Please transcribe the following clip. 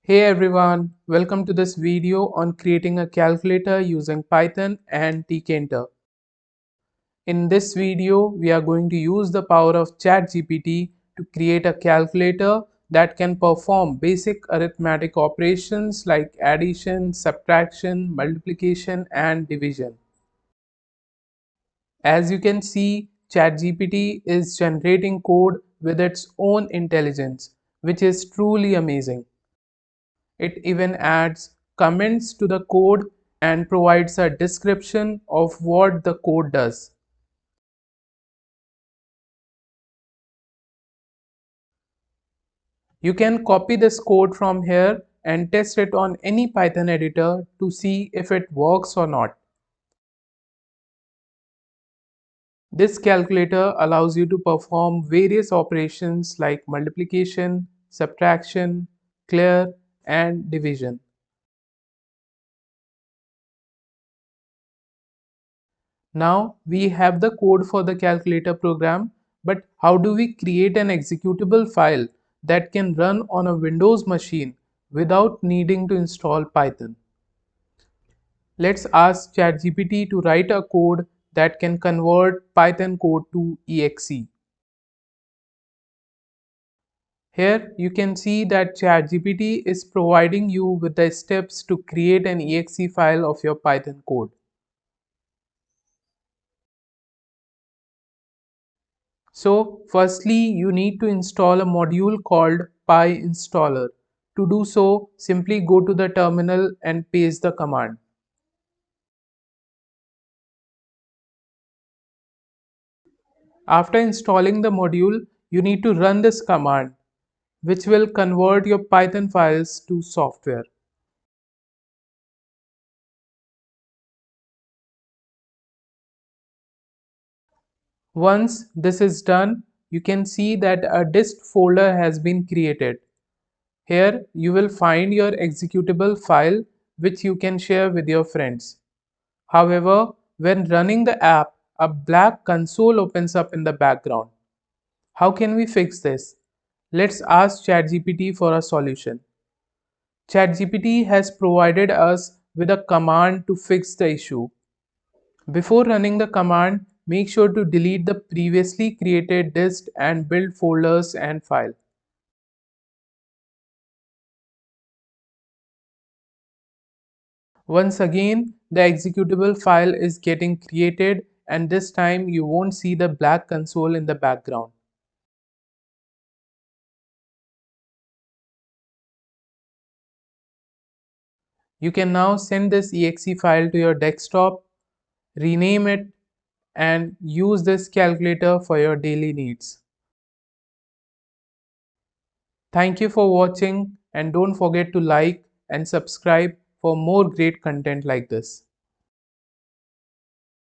Hey everyone, welcome to this video on creating a calculator using Python and tkinter. In this video, we are going to use the power of ChatGPT to create a calculator that can perform basic arithmetic operations like addition, subtraction, multiplication, and division. As you can see, ChatGPT is generating code with its own intelligence, which is truly amazing. It even adds comments to the code and provides a description of what the code does. You can copy this code from here and test it on any Python editor to see if it works or not. This calculator allows you to perform various operations like multiplication, subtraction, clear, and division. Now we have the code for the calculator program, but how do we create an executable file that can run on a Windows machine without needing to install Python? Let's ask ChatGPT to write a code that can convert Python code to exe. Here you can see that ChatGPT is providing you with the steps to create an exe file of your Python code. So firstly, you need to install a module called PyInstaller. To do so, simply go to the terminal and paste the command. After installing the module, you need to run this command, which will convert your Python files to software. Once this is done, you can see that a dist folder has been created. Here you will find your executable file which you can share with your friends. However, when running the app, a black console opens up in the background. How can we fix this? Let's ask ChatGPT for a solution. ChatGPT has provided us with a command to fix the issue. Before running the command, make sure to delete the previously created dist and build folders and file. Once again, the executable file is getting created, and this time you won't see the black console in the background. You can now send this exe file to your desktop, rename it, and use this calculator for your daily needs. Thank you for watching, and don't forget to like and subscribe for more great content like this.